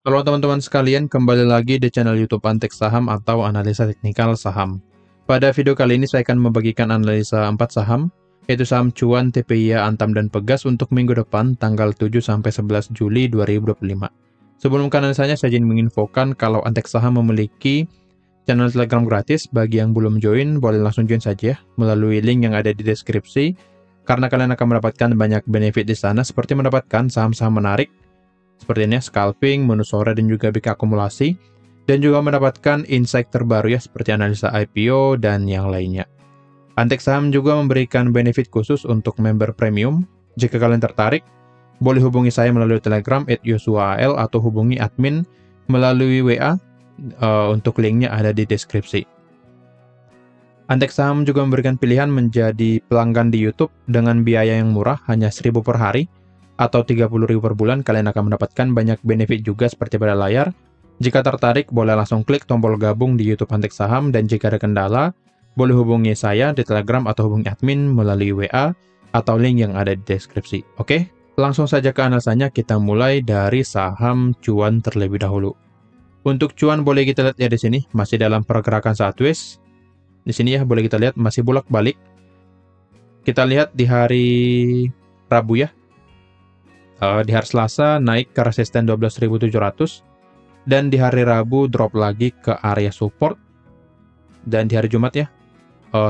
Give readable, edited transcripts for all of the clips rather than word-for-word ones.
Halo teman-teman sekalian, kembali lagi di channel YouTube Antek Saham atau Analisa Teknikal Saham. Pada video kali ini saya akan membagikan analisa 4 saham, yaitu saham Cuan, TPIA, Antam, dan Pegas untuk minggu depan tanggal 7-11 Juli 2025. Sebelum ke analisanya, saya ingin menginfokan kalau Antek Saham memiliki channel Telegram gratis. Bagi yang belum join, boleh langsung join saja melalui link yang ada di deskripsi, karena kalian akan mendapatkan banyak benefit di sana seperti mendapatkan saham-saham menarik, seperti ini, scalping, menu sore, dan juga big akumulasi, dan juga mendapatkan insight terbaru ya, seperti analisa IPO dan yang lainnya. Antek Saham juga memberikan benefit khusus untuk member premium. Jika kalian tertarik, boleh hubungi saya melalui Telegram @yosuaal atau hubungi admin melalui WA. Untuk linknya ada di deskripsi. Antek Saham juga memberikan pilihan menjadi pelanggan di YouTube dengan biaya yang murah, hanya 1.000 per hari, atau 30.000 per bulan. Kalian akan mendapatkan banyak benefit juga seperti pada layar. Jika tertarik, boleh langsung klik tombol gabung di YouTube Antek Saham, dan jika ada kendala, boleh hubungi saya di Telegram atau hubungi admin melalui WA atau link yang ada di deskripsi. Oke, langsung saja ke analisanya. Kita mulai dari saham Cuan terlebih dahulu. Untuk Cuan boleh kita lihat ya di sini masih dalam pergerakan sideways. Di sini ya boleh kita lihat masih bolak-balik. Kita lihat di hari Rabu ya. Di hari Selasa naik ke resisten 12.700, dan di hari Rabu drop lagi ke area support, dan di hari Jumat ya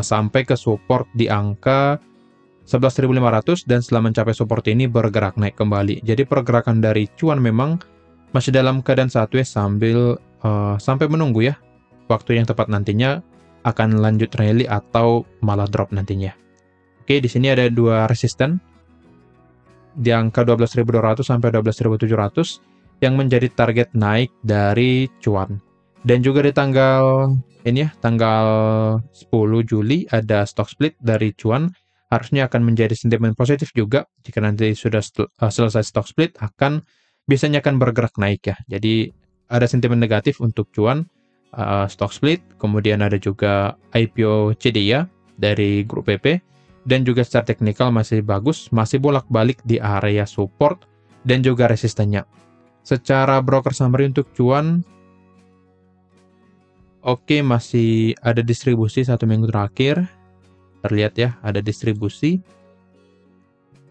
sampai ke support di angka 11.500, dan setelah mencapai support ini bergerak naik kembali. Jadi pergerakan dari Cuan memang masih dalam keadaan sideways sampai menunggu ya waktu yang tepat nantinya akan lanjut rally atau malah drop nantinya. Oke, di sini ada dua resisten di angka 12.200 sampai 12.700 yang menjadi target naik dari Cuan. Dan juga di tanggal 10 Juli ada stock split dari Cuan. Harusnya akan menjadi sentimen positif juga. Jika nanti sudah selesai stock split, biasanya akan bergerak naik ya. Jadi ada sentimen negatif untuk Cuan, stock split, kemudian ada juga IPO CDIA dari grup PP, dan juga secara teknikal masih bagus, masih bolak-balik di area support dan juga resistennya. Secara broker summary untuk Cuan, oke, masih ada distribusi 1 minggu terakhir. Terlihat ya, ada distribusi.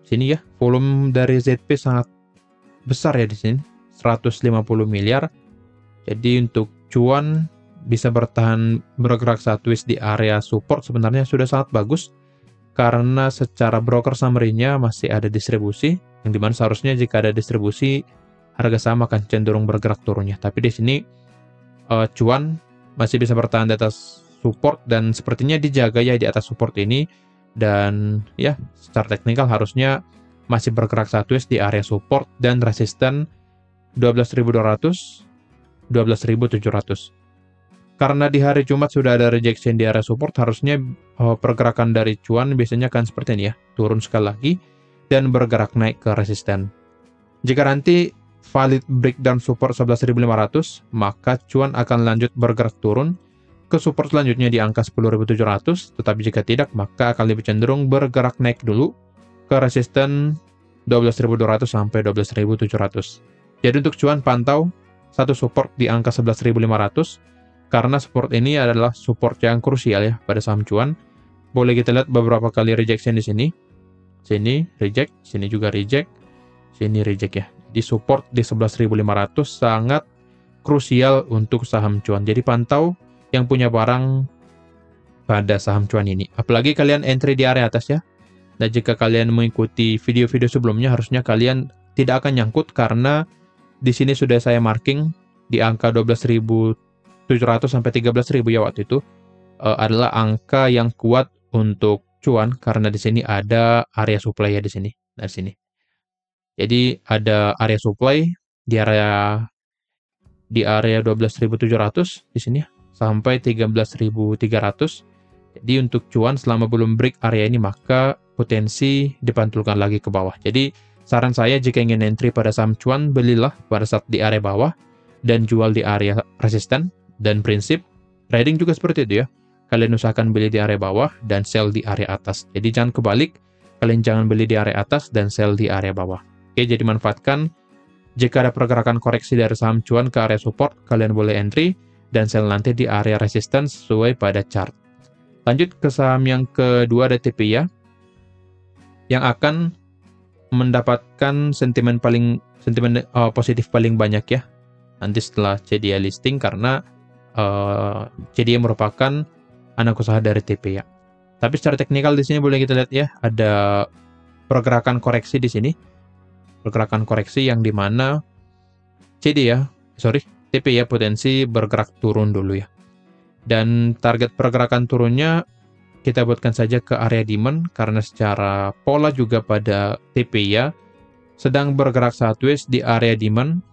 Sini ya, volume dari ZP sangat besar ya di sini, 150 miliar. Jadi untuk Cuan bisa bertahan bergerak sideways di area support sebenarnya sudah sangat bagus, karena secara broker summary-nya masih ada distribusi, yang dimana seharusnya jika ada distribusi, harga saham akan cenderung bergerak turunnya. Tapi di sini Cuan masih bisa bertahan di atas support, dan sepertinya dijaga ya di atas support ini, dan ya secara teknikal harusnya masih bergerak sideways di area support dan resisten 12.200, 12.700. Karena di hari Jumat sudah ada rejection di area support, harusnya pergerakan dari Cuan biasanya akan seperti ini ya, turun sekali lagi dan bergerak naik ke resisten. Jika nanti valid breakdown support 11.500, maka Cuan akan lanjut bergerak turun ke support selanjutnya di angka 10.700, tetapi jika tidak, maka akan lebih cenderung bergerak naik dulu ke resisten 12.200 sampai 12.700. Jadi untuk Cuan pantau satu support di angka 11.500, karena support ini adalah support yang krusial ya pada saham Cuan. Boleh kita lihat beberapa kali rejection di sini. Sini reject, sini juga reject, sini reject ya. Di support di 11.500 sangat krusial untuk saham Cuan. Jadi pantau yang punya barang pada saham Cuan ini. Apalagi kalian entry di area atas ya. Dan jika kalian mengikuti video-video sebelumnya, harusnya kalian tidak akan nyangkut, karena di sini sudah saya marking di angka 12.700 sampai 13.000 ya waktu itu adalah angka yang kuat untuk Cuan, karena di sini ada area supply ya di sini. Dari sini. Jadi ada area supply di area 12.700 di sini ya, sampai 13.300. Jadi untuk Cuan selama belum break area ini, maka potensi dipantulkan lagi ke bawah. Jadi saran saya jika ingin entry pada saham Cuan, belilah pada saat di area bawah dan jual di area resisten. Dan prinsip trading juga seperti itu ya. Kalian usahakan beli di area bawah dan sell di area atas. Jadi jangan kebalik, kalian jangan beli di area atas dan sell di area bawah. Oke, jadi manfaatkan Jika ada pergerakan koreksi dari saham cuan ke area support, kalian boleh entry dan sell nanti di area resistance sesuai pada chart. Lanjut ke saham yang kedua, ada TPIA yang akan mendapatkan sentimen positif paling banyak ya nanti setelah CDI listing, karena CDI merupakan anak usaha dari TPIA. Tapi secara teknikal di sini boleh kita lihat ya, ada pergerakan koreksi di sini. Pergerakan koreksi yang dimana TPIA potensi bergerak turun dulu ya. Dan target pergerakan turunnya kita buatkan saja ke area demand, karena secara pola juga pada TPIA sedang bergerak sideways di area demand.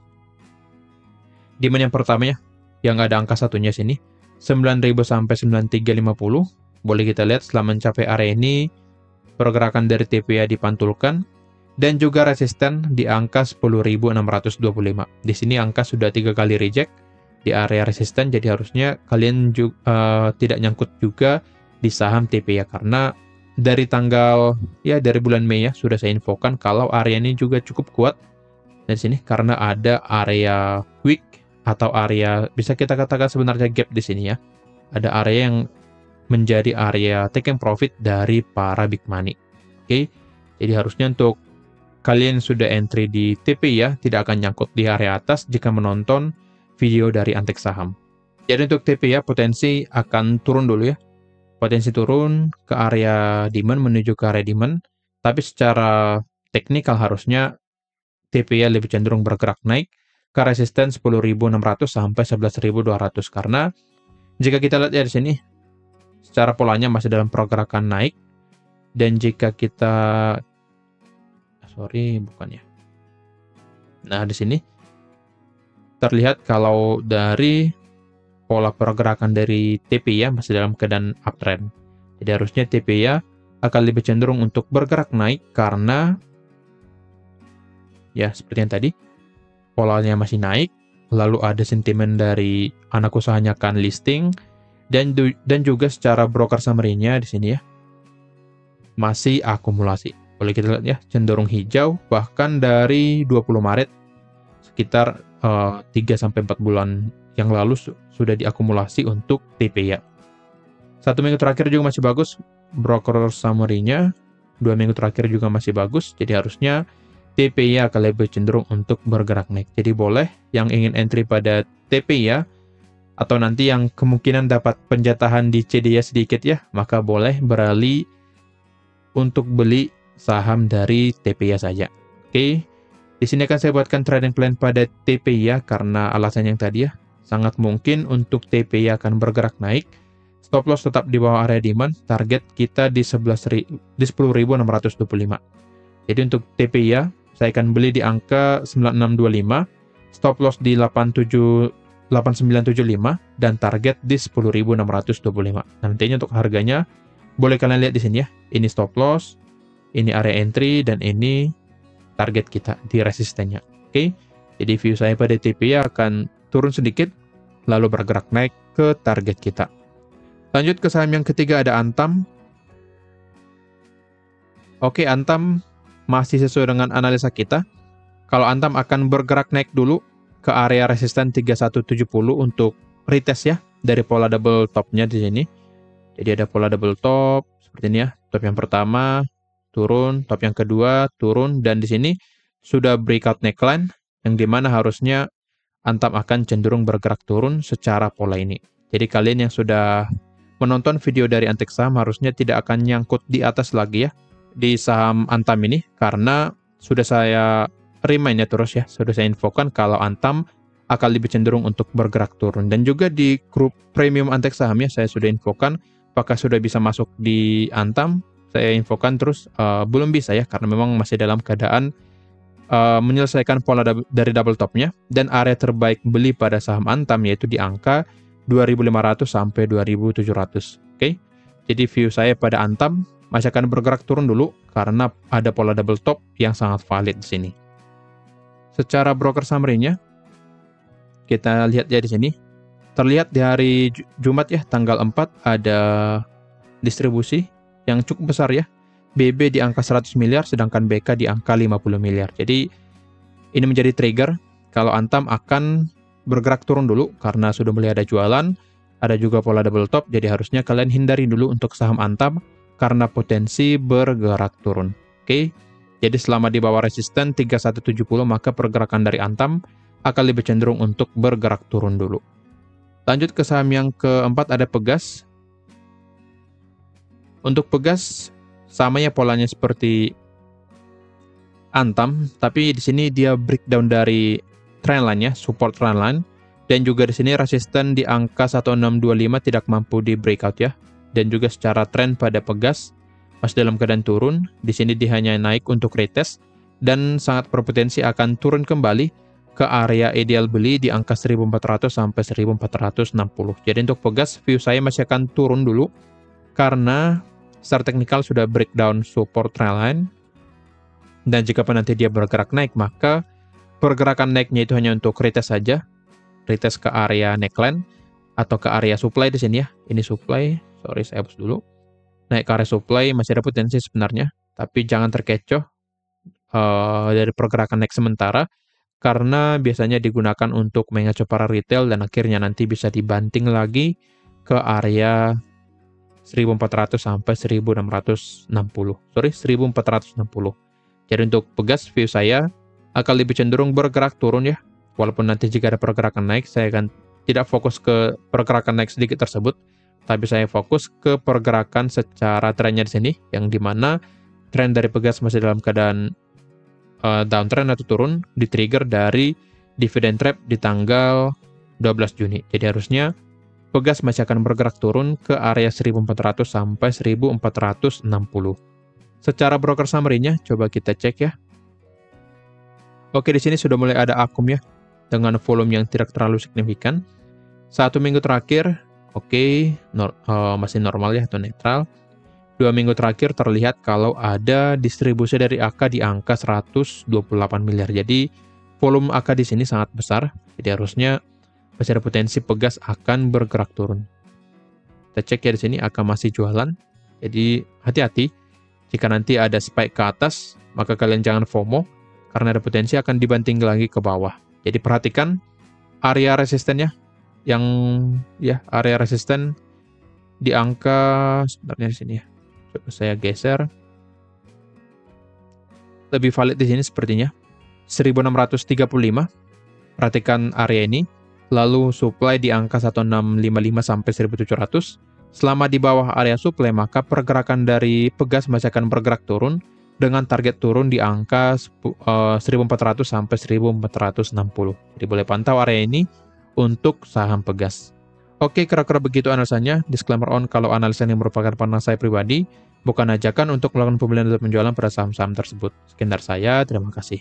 Demand yang pertamanya yang ada angka satunya sini 9.000 sampai 9350. Boleh kita lihat setelah mencapai area ini pergerakan dari TPIA dipantulkan dan juga resisten di angka 10.625. Di sini angka sudah 3 kali reject di area resisten, jadi harusnya kalian juga tidak nyangkut juga di saham TPIA, karena dari dari bulan Mei ya sudah saya infokan kalau area ini juga cukup kuat dari sini, karena ada area weak atau area bisa kita katakan sebenarnya gap di sini ya. Ada area yang menjadi area taking profit dari para big money. Oke. Jadi harusnya untuk kalian sudah entry di TPIA tidak akan nyangkut di area atas jika menonton video dari Antek Saham. Jadi untuk TPIA potensi akan turun dulu ya. Potensi turun ke area demand, menuju ke area demand. Tapi secara teknikal harusnya TPIA lebih cenderung bergerak naik ke resisten 10.600 sampai 11.200. Karena jika kita lihat ya di sini, secara polanya masih dalam pergerakan naik. Dan jika kita Nah, di sini terlihat kalau dari pola pergerakan dari TPIA masih dalam keadaan uptrend. Jadi harusnya TPIA akan lebih cenderung untuk bergerak naik, karena ya seperti yang tadi, polanya masih naik, lalu ada sentimen dari anak usahanya akan listing, dan juga secara broker summary-nya di sini ya masih akumulasi. Boleh kita lihat ya, cenderung hijau, bahkan dari 20 Maret, sekitar 3-4 bulan yang lalu sudah diakumulasi untuk TPIA. 1 minggu terakhir juga masih bagus, broker summary-nya, 2 minggu terakhir juga masih bagus, jadi harusnya TPIA akan lebih cenderung untuk bergerak naik. Jadi boleh yang ingin entry pada TPIA, atau nanti yang kemungkinan dapat penjatahan di CDI sedikit ya, maka boleh beralih untuk beli saham dari TPIA saja. Oke. Di sini akan saya buatkan trading plan pada TPIA karena alasan yang tadi ya. Sangat mungkin untuk TPIA akan bergerak naik. Stop loss tetap di bawah area demand. Target kita di 10.625. Jadi untuk TPIA saya akan beli di angka 9625. Stop loss di 8975 dan target di 10.625. Nantinya untuk harganya boleh kalian lihat di sini ya. Ini stop loss, ini area entry, dan ini target kita di resistennya. Oke. Jadi view saya pada TPIA akan turun sedikit lalu bergerak naik ke target kita. Lanjut ke saham yang ketiga, ada Antam. Oke, Antam masih sesuai dengan analisa kita. Kalau Antam akan bergerak naik dulu ke area resisten 3170 untuk retest ya dari pola double topnya di sini. Jadi ada pola double top seperti ini ya. Top yang pertama turun, top yang kedua turun, dan di sini sudah breakout neckline yang dimana harusnya Antam akan cenderung bergerak turun secara pola ini. Jadi kalian yang sudah menonton video dari Antek Saham harusnya tidak akan nyangkut di atas lagi ya di saham Antam ini, karena sudah saya remind ya terus ya, sudah saya infokan kalau Antam akan lebih cenderung untuk bergerak turun. Dan juga di grup premium Antek Saham ya, saya sudah infokan apakah sudah bisa masuk di Antam. Saya infokan terus belum bisa ya, karena memang masih dalam keadaan menyelesaikan pola dari double topnya, dan area terbaik beli pada saham Antam yaitu di angka 2.500 sampai 2.700. Oke. Jadi view saya pada Antam masih akan bergerak turun dulu karena ada pola double top yang sangat valid di sini. Secara broker summary-nya kita lihat ya di sini. Terlihat di hari Jumat ya, tanggal 4 ada distribusi yang cukup besar ya. BB di angka 100 miliar sedangkan BK di angka 50 miliar. Jadi Ini menjadi trigger kalau Antam akan bergerak turun dulu karena sudah mulai ada jualan, ada juga pola double top, jadi harusnya kalian hindari dulu untuk saham Antam karena potensi bergerak turun. Oke, jadi selama di bawah resisten 3170 maka pergerakan dari Antam akan lebih cenderung untuk bergerak turun dulu. Lanjut ke saham yang keempat ada Pegas. Untuk Pegas samanya polanya seperti Antam, tapi di sini dia breakdown dari trendline-nya, support trendline, dan juga di sini resisten di angka 1625 tidak mampu di breakout ya. Dan juga secara tren pada Pegas masih dalam keadaan turun, di sini dia hanya naik untuk retest dan sangat berpotensi akan turun kembali ke area ideal beli di angka 1400 sampai 1460. Jadi untuk Pegas view saya masih akan turun dulu karena secara teknikal sudah breakdown support trendline. Dan jika nanti dia bergerak naik, maka pergerakan naiknya itu hanya untuk retest saja. Retest ke area neckline atau ke area supply di sini ya. Ini supply, sorry saya hapus dulu. Naik ke area supply masih ada potensi sebenarnya, tapi jangan terkecoh dari pergerakan naik sementara karena biasanya digunakan untuk mengecoh para retail dan akhirnya nanti bisa dibanting lagi ke area 1400 sampai 1660. Sorry, 1460. Jadi untuk Pegas view saya akan lebih cenderung bergerak turun ya. Walaupun nanti jika ada pergerakan naik, saya akan tidak fokus ke pergerakan naik sedikit tersebut, tapi saya fokus ke pergerakan secara trennya di sini, yang dimana tren dari Pegas masih dalam keadaan downtrend atau turun, di-trigger dari dividend trap di tanggal 12 Juni. Jadi harusnya Pegas masih akan bergerak turun ke area 1400 sampai 1460. Secara broker summary-nya, coba kita cek ya. Oke, di sini sudah mulai ada akum ya, dengan volume yang tidak terlalu signifikan. 1 minggu terakhir, oke, masih normal ya, atau netral. 2 minggu terakhir terlihat kalau ada distribusi dari AK di angka 128 miliar. Jadi, volume AK di sini sangat besar, jadi harusnya masih ada potensi Pegas akan bergerak turun. Kita cek ya di sini AK masih jualan, jadi hati-hati. Jika nanti ada spike ke atas, maka kalian jangan FOMO, karena ada potensi akan dibanting lagi ke bawah. Jadi perhatikan area resistennya, yang ya area resisten di angka, sebenarnya di sini ya, coba saya geser, lebih valid di sini sepertinya, 1635, perhatikan area ini, lalu supply di angka 1655 sampai 1700, selama di bawah area supply, maka pergerakan dari Pegas masih akan bergerak turun dengan target turun di angka 1400 sampai 1460. Jadi boleh pantau area ini untuk saham Pegas. Oke, kira-kira begitu analisanya. Disclaimer on kalau analisa ini merupakan pandangan saya pribadi, bukan ajakan untuk melakukan pembelian atau penjualan pada saham-saham tersebut. Sekian dari saya, terima kasih.